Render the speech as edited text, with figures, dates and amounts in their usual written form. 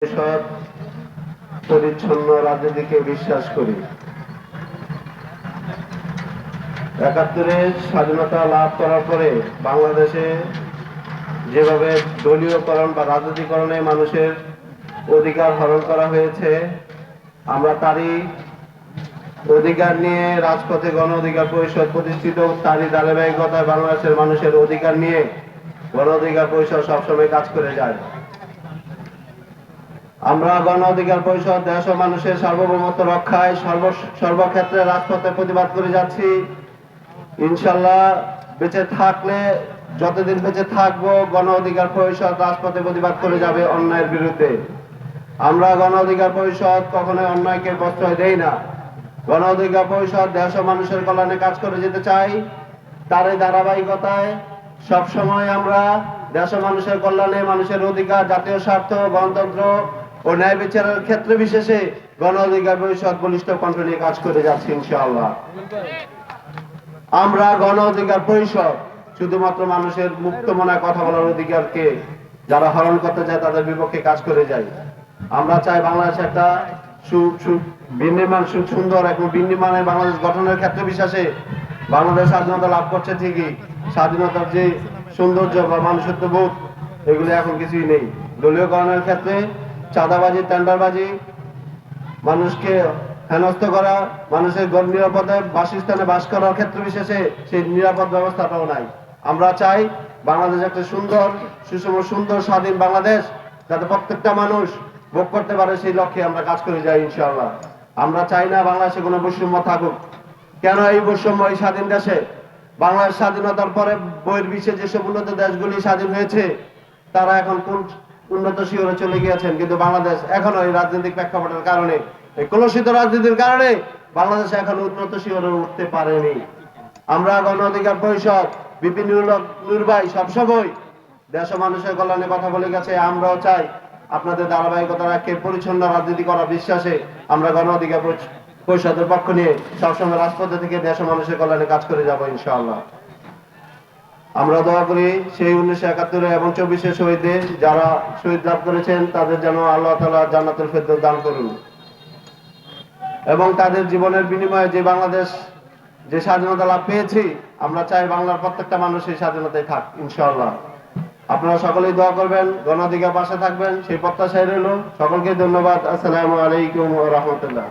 সৎ পরিচ্ছন্ন রাজনীতিকে বিশ্বাস করি। ৭১-এর স্বাধীনতা লাভ করার পরে বাংলাদেশে যেভাবে দলীয়করণ বা রাজনীতিকরণে মানুষের অধিকার হরণ করা হয়েছে, আমরা তারই অধিকার নিয়ে রাজপথে গণ অধিকার পরিষদ প্রতিষ্ঠিত, তারই ধারাবাহিকতায় বাংলাদেশের মানুষের অধিকার নিয়ে গণ অধিকার পরিষদ সবসময় কাজ করে যায়। আমরা গণ অধিকার পরিষদ দেশ ও মানুষের সার্বভৌমত্ব রক্ষায় সর্বক্ষেত্রে রাজপথে প্রতিবাদ করে যাচ্ছি। ইনশাল্লাহ বেঁচে থাকলে, যতদিন বেঁচে থাকবো, গণ অধিকার পরিষদ রাজপথে প্রতিবাদ করে যাবে অন্যায়ের বিরুদ্ধে। আমরা গণ অধিকার পরিষদ কখনোই অন্যায়কে প্রশ্রয় দেই না। গণ অধিকার পরিষদ দেশ ও মানুষের কল্যাণে কাজ করে যেতে চাই। তার এই ধারাবাহিকতায় সবসময় আমরা দেশ ও মানুষের কল্যাণে, মানুষের অধিকার, জাতীয় স্বার্থ, গণতন্ত্র ও ন্যায় বিচারের ক্ষেত্রে বিশেষে গণ অধিকার পরিষদ বলিষ্ঠ কণ্ঠ নিয়ে কাজ করে যাচ্ছে ইনশাআল্লাহ। আমরা গণ অধিকার পরিষদ শুধুমাত্র মানুষের মুক্ত মনায় কথা বলার অধিকারকে যারা হরণ করতে যায় তাদের বিপক্ষে কাজ করে যাই। আমরা চাই বাংলাদেশে একটা বিনির্মাণ সুন্দর এবং বিনির্মাণের বাংলাদেশ গঠনের ক্ষেত্রে বিশেষে বাংলাদেশ স্বাধীনতা লাভ করছে ঠিকই, স্বাধীনতার যে সৌন্দর্য বা মানুষত্ব বোধ এগুলো এখন কিছুই নেই। দলীয়করণের ক্ষেত্রে চাঁদাবাজি, টেন্ডারবাজি, মানুষকে হেনস্থ করা, মানুষের নিরাপদে বাসস্থানে বাস করার ক্ষেত্রে বিশেষে সেই নিরাপদ ব্যবস্থাটাও নাই। আমরা চাই বাংলাদেশ একটা সুন্দর, সুষম, সুন্দর, স্বাধীন বাংলাদেশ যাতে প্রত্যেকটা মানুষ ভোগ করতে পারে, সেই লক্ষ্যে আমরা কাজ করে যাই ইনশাআল্লাহ। আমরা চাই না বাংলাদেশে কোনো বৈষম্য থাকুক। কেন এই বৈষম্য এই স্বাধীন দেশে? বাংলাদেশ স্বাধীনতার পরে বহির্বিশ্বে যেসব উন্নত দেশগুলি স্বাধীন হয়েছে তারা এখন কোন উন্নত শিখরে চলে গিয়েছেন, কিন্তু বাংলাদেশ এখনো এই রাজনৈতিক প্রেক্ষাপটের কারণে, এই কলুষিত রাজনীতির কারণে বাংলাদেশ এখন উন্নত শিখরে উঠতে পারেনি। আমরা গণ অধিকার পরিষদ বিপিন নুরভাই সবসময় দেশ ও মানুষের কল্যাণে কথা বলে গেছে। আমরাও চাই আপনাদের ধারাবাহিকতা রাখে পরিচ্ছন্ন রাজনীতি করার বিশ্বাসে আমরা গণ অধিকার পরিষদের পক্ষ নিয়ে সবসময় রাজপথে থেকে দেশ ও মানুষের কল্যাণে কাজ করে যাবো ইনশাআল্লাহ। আমরা দোয়া করি সেই 1971 এবং 24 শহীদদের যারা শহীদ লাভ করেছেন তাদের যেন আল্লাহ তাআলা জান্নাতুল ফেরদৌস দান করুন, এবং তাদের জীবনের বিনিময়ে যে বাংলাদেশ যে স্বাধীনতা লাভ পেয়েছি, আমরা চাই বাংলার প্রত্যেকটা মানুষ সেই স্বাধীনতায় থাক ইনশাআল্লাহ। আপনারা সকলেই দোয়া করবেন, গণ অধিকার পাশে থাকবেন, সেই প্রত্যাশায় রইল। সকলকে ধন্যবাদ। আসসালামু আলাইকুম ওয়া রাহমাতুল্লাহ।